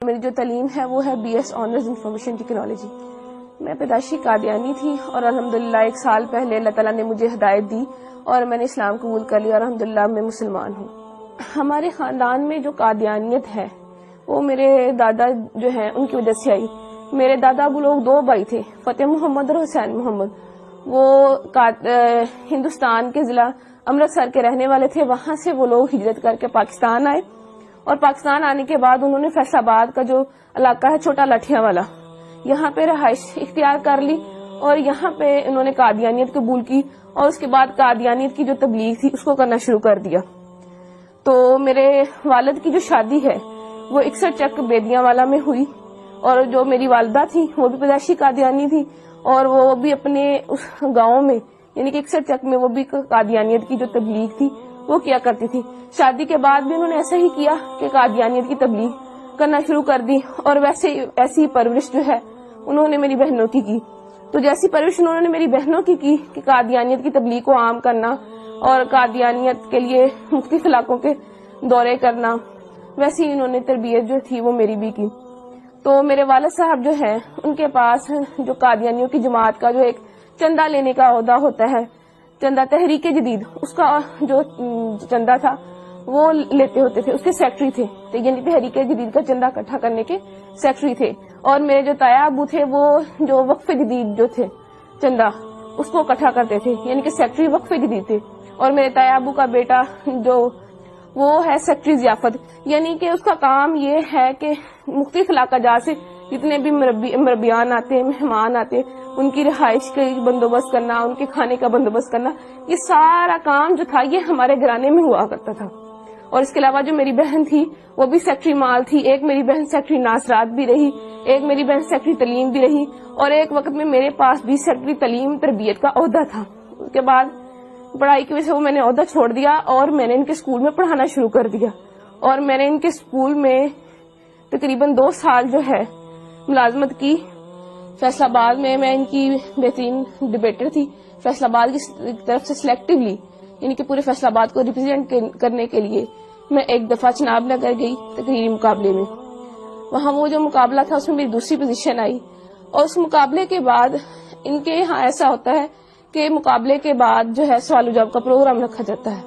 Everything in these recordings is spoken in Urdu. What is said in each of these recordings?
میری جو تعلیم ہے وہ ہے BS آنرز انفارمیشن ٹیکنالوجی. میں پیدائشی قادیانی تھی اور الحمدللہ 1 سال پہلے اللہ تعالیٰ نے مجھے ہدایت دی اور میں نے اسلام قبول کر لیا اور الحمدللہ میں مسلمان ہوں. ہمارے خاندان میں جو قادیانیت ہے وہ میرے دادا جو ہیں ان کی وجہ سے آئی. میرے دادا وہ لوگ 2 بھائی تھے, فتح محمد اور حسین محمد. وہ ہندوستان کے ضلع امرتسر کے رہنے والے تھے. وہاں سے وہ لوگ ہجرت کر کے پاکستان آئے اور پاکستان آنے کے بعد انہوں نے فیصل آباد کا جو علاقہ ہے چھوٹا لٹھیا والا, یہاں پہ رہائش اختیار کر لی اور یہاں پہ انہوں نے قادیانیت قبول کی اور اس کے بعد قادیانیت کی جو تبلیغ تھی اس کو کرنا شروع کر دیا. تو میرے والد کی جو شادی ہے وہ 61 چک بیدیاں والا میں ہوئی اور جو میری والدہ تھی وہ بھی پیدائشی قادیانی تھی اور وہ بھی اپنے اس گاؤں میں یعنی کہ 61 چک میں وہ بھی قادیانیت کی جو تبلیغ تھی وہ کیا کرتی تھی. شادی کے بعد بھی انہوں نے ایسا ہی کیا کہ قادیانیت کی تبلیغ کرنا شروع کر دی اور ایسی پرورش جو ہے انہوں نے میری بہنوں کی کی. تو جیسی پرورش انہوں نے میری بہنوں کی کہ قادیانیت کی تبلیغ کو عام کرنا اور قادیانیت کے لیے مختلف علاقوں کے دورے کرنا, ویسی انہوں نے تربیت جو تھی وہ میری بھی کی. تو میرے والد صاحب جو ہیں ان کے پاس جو قادیانیوں کی جماعت کا جو ایک چندہ لینے کا عہدہ ہوتا ہے, چندہ تحریک جدید, اس کا جو چندہ تھا وہ لیتے ہوتے تھے, اس کے سیکٹری تھے. یعنی تحریک جدید کا چندہ اکٹھا کرنے کے سیکٹری تھے. اور میرے جو تایا ابو تھے وہ جو وقف جدید جو تھے چندہ اس کو اکٹھا کرتے تھے, یعنی کہ سیکٹری وقف جدید تھے. اور میرے تایا ابو کا بیٹا جو وہ ہے سیکٹری ضیافت, یعنی کہ اس کا کام یہ ہے کہ مختلف علاقہ جات سے جتنے بھی مربیان آتے, مہمان آتے, ان کی رہائش کا بندوبست کرنا, ان کے کھانے کا بندوبست کرنا, یہ سارا کام جو تھا یہ ہمارے گھرانے میں ہوا کرتا تھا. اور اس کے علاوہ جو میری بہن تھی وہ بھی سیکٹری مال تھی. ایک میری بہن سیکٹری ناصرات بھی رہی, ایک میری بہن سیکٹری تعلیم بھی رہی اور ایک وقت میں میرے پاس بھی سیکٹری تعلیم تربیت کا عہدہ تھا. اس کے بعد پڑھائی کی وجہ سے وہ میں نے عہدہ چھوڑ دیا اور میں نے ان کے اسکول میں پڑھانا شروع کر دیا. اور میں نے ان کے اسکول میں تقریباً 2 سال جو ہے ملازمت کی. فیصل آباد میں ان کی بہترین ڈبیٹر تھی. فیصل آباد کی طرف سے سلیکٹیولی یعنی کہ پورے فیصل آباد کو ریپرزینٹ کرنے کے لیے میں ایک دفعہ چناب نگر گئی تقریری مقابلے میں. وہاں وہ جو مقابلہ تھا اس میں میری دوسری پوزیشن آئی. اور اس مقابلے کے بعد ان کے یہاں ایسا ہوتا ہے کہ مقابلے کے بعد جو ہے سوال و جواب کا پروگرام رکھا جاتا ہے.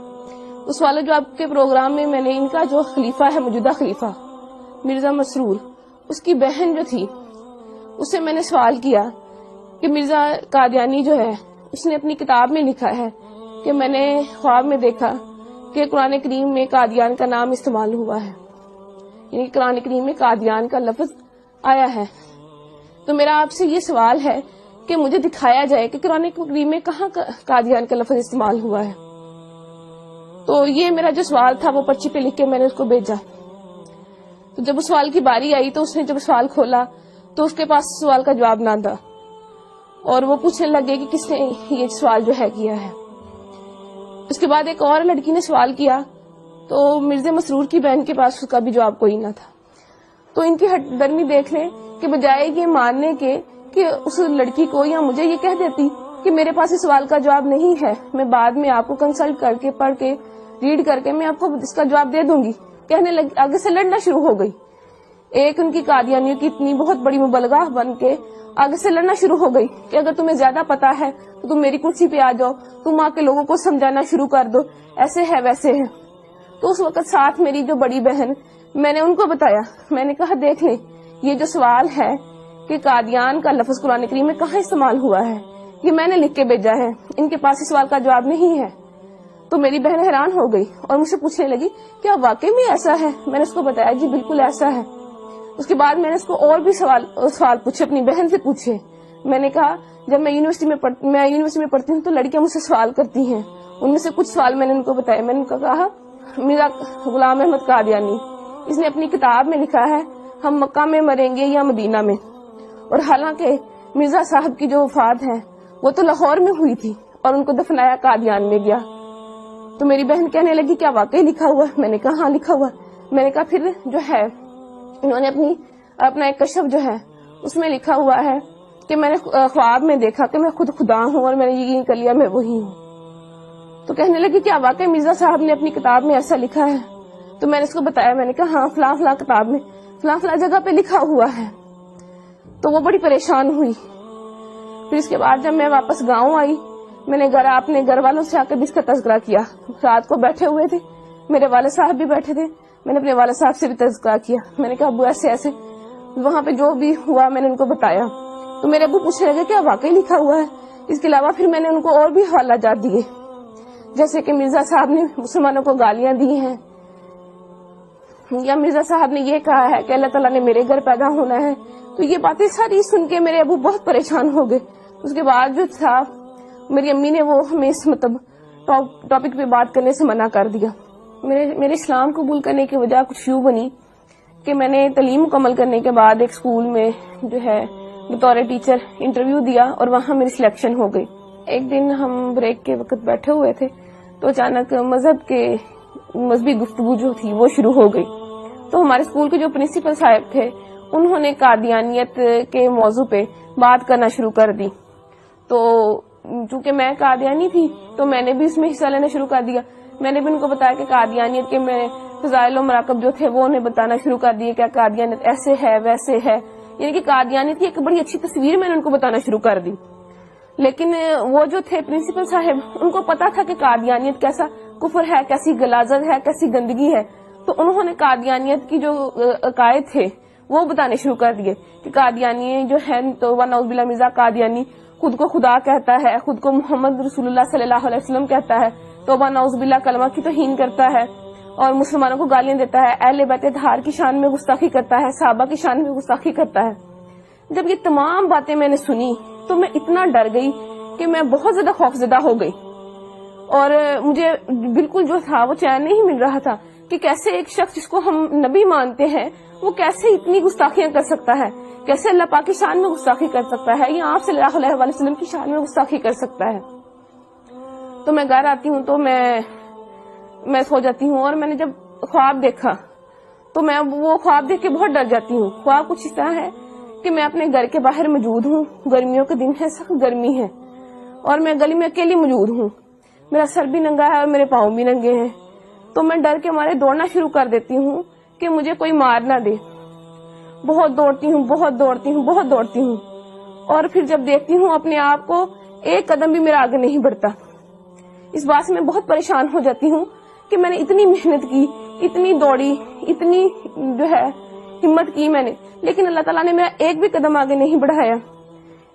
اس سوال و جواب کے پروگرام میں نے ان کا جو خلیفہ ہے موجودہ خلیفہ مرزا مسرور, اس کی بہن جو تھی اس سے میں نے سوال کیا کہ مرزا قادیانی جو ہے اس نے اپنی کتاب میں لکھا ہے کہ میں نے خواب میں دیکھا کہ قرآن کریم میں قادیان کا نام استعمال ہوا ہے, یعنی قرآن کریم میں قادیان کا لفظ آیا ہے. تو میرا آپ سے یہ سوال ہے کہ مجھے دکھایا جائے کہ قرآن کریم میں کہاں قادیان کا لفظ استعمال ہوا ہے. تو یہ میرا جو سوال تھا وہ پرچی پہ لکھ کے میں نے اس کو بھیجا. تو جب اس سوال کی باری آئی تو اس نے جب سوال کھولا تو اس کے پاس سوال کا جواب نہ تھا اور وہ پوچھنے لگے کہ کس نے یہ سوال جو ہے کیا ہے. اس کے بعد ایک اور لڑکی نے سوال کیا تو مرزا مسرور کی بہن کے پاس اس کا بھی جواب کوئی نہ تھا. تو ان کی ہٹ درمی دیکھ لیں کہ بجائے یہ ماننے کے کہ اس لڑکی کو یا مجھے یہ کہہ دیتی کہ میرے پاس اس سوال کا جواب نہیں ہے, میں بعد میں آپ کو کنسلٹ کر کے پڑھ کے ریڈ کر کے میں آپ کو اس کا جواب دے دوں گی, کہنے لگی, آگے سے لڑنا شروع ہو گئی. ایک ان کی قادیانیوں کی اتنی بہت بڑی مبلغہ بن کے آگے سے لڑنا شروع ہو گئی کہ اگر تمہیں زیادہ پتا ہے تو تم میری کرسی پہ آ جاؤ, تم آ کے لوگوں کو سمجھانا شروع کر دو, ایسے ہے ویسے ہے. تو اس وقت ساتھ میری جو بڑی بہن, میں نے ان کو بتایا, میں نے کہا دیکھ لیں یہ جو سوال ہے کہ قادیان کا لفظ قرآن کریم میں کہاں استعمال ہوا ہے یہ میں نے لکھ کے بھیجا ہے, ان کے پاس اس سوال کا جواب نہیں ہے. تو میری بہن حیران ہو گئی اور مجھ سے پوچھنے لگی کیا واقعی میں ایسا ہے. میں نے اس کو بتایا جی بالکل ایسا ہے. اس کے بعد میں نے اس کو اور بھی سوال پوچھے, اپنی بہن سے پوچھے. میں نے کہا جب میں یونیورسٹی میں پڑھتی ہوں تو لڑکیاں مجھ سے سوال کرتی ہیں, ان میں سے کچھ سوال میں نے ان کو بتایا. میں نے ان کو کہا میرا غلام احمد قادیانی اس نے اپنی کتاب میں لکھا ہے ہم مکہ میں مریں گے یا مدینہ میں, اور حالانکہ مرزا صاحب کی جو وفات ہے وہ تو لاہور میں ہوئی تھی اور ان کو دفنایا قادیان میں گیا. تو میری بہن کہنے لگی کیا واقعی لکھا ہوا ہے. میں نے کہا ہاں لکھا ہوا. میں نے کہا پھر جو ہے انہوں نے اپنا ایک کشف جو ہے اس میں لکھا ہوا ہے کہ میں نے خواب میں دیکھا کہ میں خود خدا ہوں اور میں نے یقین کر لیا میں وہی ہوں. تو کہنے لگی کیا واقعی مرزا صاحب نے اپنی کتاب میں ایسا لکھا ہے. تو میں نے اس کو بتایا, میں نے کہا ہاں فلاں فلاں کتاب میں فلاں فلاں جگہ پہ لکھا ہوا ہے. تو وہ بڑی پریشان ہوئی. پھر اس کے بعد جب میں واپس گاؤں آئی, میں نے اپنے گھر والوں سے آ کے بھی اس کا تذکرہ کیا. رات کو بیٹھے ہوئے تھے, میرے والد صاحب بھی بیٹھے تھے, میں نے اپنے والد صاحب سے بھی تذکرہ کیا. میں نے کہا ابو ایسے ایسے وہاں پہ جو بھی ہوا میں نے ان کو بتایا. تو میرے ابو پوچھنے لگے کیا واقعی لکھا ہوا ہے. اس کے علاوہ پھر میں نے ان کو اور بھی حوالہ جات دیے, جیسے کہ مرزا صاحب نے مسلمانوں کو گالیاں دی ہیں, یا مرزا صاحب نے یہ کہا ہے کہ اللہ تعالیٰ نے میرے گھر پیدا ہونا ہے. تو یہ باتیں ساری سن کے میرے ابو بہت پریشان ہو گئے. اس کے بعد جو تھا میری امی نے وہ ہمیں اس ٹاپک پہ بات کرنے سے منع کر دیا. میرے اسلام قبول کرنے کی وجہ کچھ یوں بنی کہ میں نے تعلیم مکمل کرنے کے بعد ایک اسکول میں جو ہے بطور ٹیچر انٹرویو دیا اور وہاں میری سلیکشن ہو گئی. ایک دن ہم بریک کے وقت بیٹھے ہوئے تھے تو اچانک مذہبی گفتگو جو تھی وہ شروع ہو گئی. تو ہمارے اسکول کے جو پرنسپل صاحب تھے انہوں نے قادیانیت کے موضوع پہ بات کرنا شروع کر دی. تو چونکہ میں قادیانی تھی تو میں نے بھی اس میں حصہ لینا شروع کر دیا. میں نے بھی ان کو بتایا کہ قادیانیت کے میں فضائل و مراقب جو تھے وہ انہیں بتانا شروع کر دیے, کہ قادیانیت ایسے ہے ویسے ہے, یعنی کہ قادیانیت کی ایک بڑی اچھی تصویر میں نے ان کو بتانا شروع کر دی. لیکن وہ جو تھے پرنسپل صاحب ان کو پتا تھا کہ قادیانیت کیسا کفر ہے, کیسی غلاظت ہے, کیسی گندگی ہے. تو انہوں نے قادیانیت کی جو عقائد تھے وہ بتانے شروع کر دیے کہ قادیانی جو ہے تو نعوذ باللہ مرزا قادیانی خود کو خدا کہتا ہے, خود کو محمد رسول اللہ صلی اللہ علیہ وسلم کہتا ہے, توبہ نعوذ باللہ کلمہ کی توہین کرتا ہے اور مسلمانوں کو گالیاں دیتا ہے, اہل بیت اطہار کی شان میں گستاخی کرتا ہے, صحابہ کی شان میں گستاخی کرتا ہے. جب یہ تمام باتیں میں نے سنی تو میں اتنا ڈر گئی کہ میں بہت زیادہ خوفزدہ ہو گئی, اور مجھے بالکل جو تھا وہ چین نہیں مل رہا تھا کہ کیسے ایک شخص جس کو ہم نبی مانتے ہیں وہ کیسے اتنی گستاخیاں کر سکتا ہے, کیسے اللہ پاک کی شان میں گستاخی کر سکتا ہے, یا آپ صلی اللہ علیہ وسلم کی شان میں گستاخی کر سکتا ہے. تو میں گھر آتی ہوں تو میں سو جاتی ہوں, اور میں نے جب خواب دیکھا تو میں وہ خواب دیکھ کے بہت ڈر جاتی ہوں. خواب کچھ اس طرح ہے کہ میں اپنے گھر کے باہر موجود ہوں, گرمیوں کے دن ہے, سخت گرمی ہے, اور میں گلی میں اکیلی موجود ہوں, میرا سر بھی ننگا ہے اور میرے پاؤں بھی ننگے ہیں. تو میں ڈر کے مارے دوڑنا شروع کر دیتی ہوں کہ مجھے کوئی مار نہ دے. بہت دوڑتی ہوں, اور پھر جب دیکھتی ہوں اپنے آپ کو ایک قدم بھی میرا آگے نہیں بڑھتا. اس بات سے میں بہت پریشان ہو جاتی ہوں کہ میں نے اتنی محنت کی, اتنی دوڑی, اتنی جو ہے ہمت کی میں نے, لیکن اللہ تعالیٰ نے میرا ایک بھی قدم آگے نہیں بڑھایا.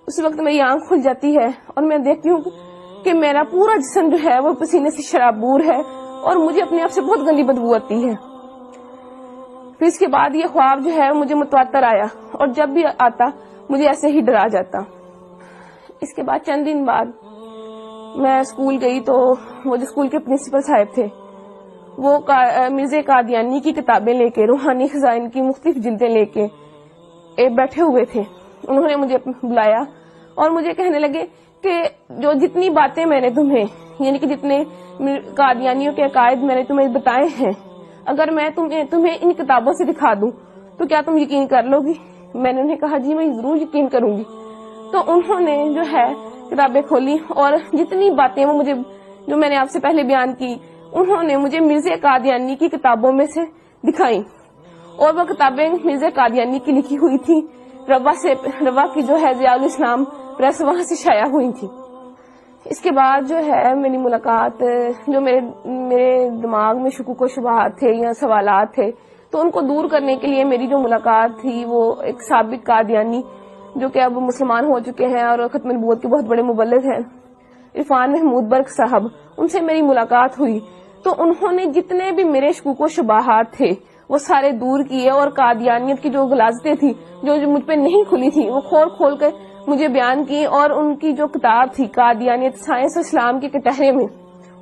اس وقت میری آنکھ کھل جاتی ہے اور میں دیکھتی ہوں کہ میرا پورا جسم جو ہے وہ پسینے سے شرابور ہے اور مجھے اپنے آپ سے بہت گندی بدبو آتی ہے. پھر اس کے بعد یہ خواب جو ہے مجھے متواتر آیا, اور جب بھی آتا مجھے ایسے ہی ڈرا جاتا. اس کے بعد چند دن بعد میں اسکول گئی تو وہ جو اسکول کے پرنسپل صاحب تھے وہ مرزا قادیانی کی کتابیں لے کے, روحانی خزائن کی مختلف جلدیں لے کے بیٹھے ہوئے تھے. انہوں نے مجھے بلایا اور مجھے کہنے لگے کہ جو جتنی باتیں میں نے تمہیں, یعنی کہ جتنے قادیانیوں کے عقائد میں نے تمہیں بتائے ہیں, اگر میں تمہیں ان کتابوں سے دکھا دوں تو کیا تم یقین کر لو گی؟ میں نے انہیں کہا جی میں ضرور یقین کروں گی. تو انہوں نے جو ہے کتابیں کھولی اور جتنی باتیں وہ مجھے جو میں نے آپ سے پہلے بیان کی انہوں نے مجھے مرزا قادیانی کی کتابوں میں سے دکھائیں, اور وہ کتابیں مرزا قادیانی کی لکھی ہوئی تھی. روا کی جو ہے ضیاء الاسلام پریس وہاں سے شائع ہوئی تھی. اس کے بعد جو ہے میری ملاقات, جو میرے دماغ میں شکوک و شبہات تھے یا سوالات تھے تو ان کو دور کرنے کے لیے میری جو ملاقات تھی وہ ایک سابق قادیانی جو کہ اب مسلمان ہو چکے ہیں اور ختم نبوت کے بہت بڑے مبلغ ہیں, عرفان محمود برق صاحب, ان سے میری ملاقات ہوئی. تو انہوں نے جتنے بھی میرے شکوک و شبہات تھے وہ سارے دور کیے, اور قادیانیت کی جو غلاظتیں تھی جو مجھ پہ نہیں کھلی تھی وہ کھول کے مجھے بیان کی. اور ان کی جو کتاب تھی قادیانیت سائنس و اسلام کے کٹہرے میں,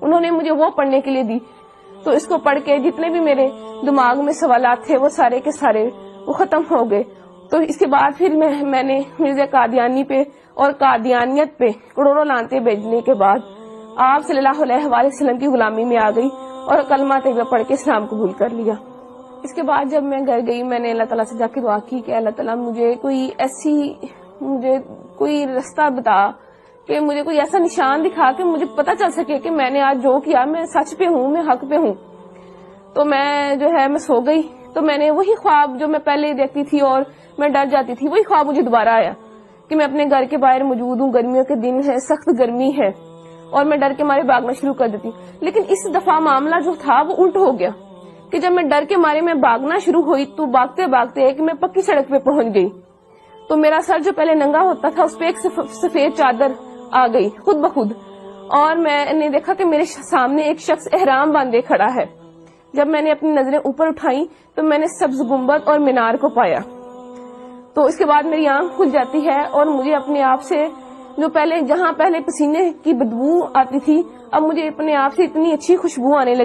انہوں نے مجھے وہ پڑھنے کے لیے دی. تو اس کو پڑھ کے جتنے بھی میرے دماغ میں سوالات تھے وہ سارے کے سارے وہ ختم ہو گئے. تو اس کے بعد پھر میں نے مرزا قادیانی پہ اور قادیانیت پہ کروڑوں لعنتیں بھیجنے کے بعد آپ صلی اللہ علیہ وآلہ وسلم کی غلامی میں آ گئی اور کلمہ طیبہ پڑھ کے اسلام قبول کر لیا. اس کے بعد جب میں گھر گئی میں نے اللہ تعالیٰ سے جا کے دعا کی کہ اللہ تعالیٰ مجھے کوئی رستہ بتا, کہ مجھے کوئی ایسا نشان دکھا کہ مجھے پتہ چل سکے کہ میں نے آج جو کیا میں سچ پہ ہوں, میں حق پہ ہوں. تو میں جو ہے میں سو گئی. تو میں نے وہی خواب جو میں پہلے دیکھتی تھی اور میں ڈر جاتی تھی، وہی خواب مجھے دوبارہ آیا کہ میں اپنے گھر کے باہر موجود ہوں، گرمیوں کے دن ہے، سخت گرمی ہے، اور میں ڈر کے مارے بھاگنا شروع کر دیتی. لیکن اس دفعہ معاملہ جو تھا وہ الٹ ہو گیا کہ جب میں ڈر کے مارے میں بھاگنا شروع ہوئی تو بھاگتے بھاگتے ایک میں پکی سڑک پہ پہنچ گئی. تو میرا سر جو پہلے ننگا ہوتا تھا اس پہ ایک سفید چادر آ گئی خود بخود، اور میں نے دیکھا کہ میرے سامنے ایک شخص احرام باندھے کھڑا ہے. جب میں نے اپنی نظریں اوپر اٹھائی تو میں نے سبز گنبد اور مینار کو پایا. تو اس کے بعد میری آنکھ کھل جاتی ہے اور مجھے اپنے آپ سے جو جہاں پہلے پسینے کی بدبو آتی تھی، اب مجھے اپنے آپ سے اتنی اچھی خوشبو آنے لگی.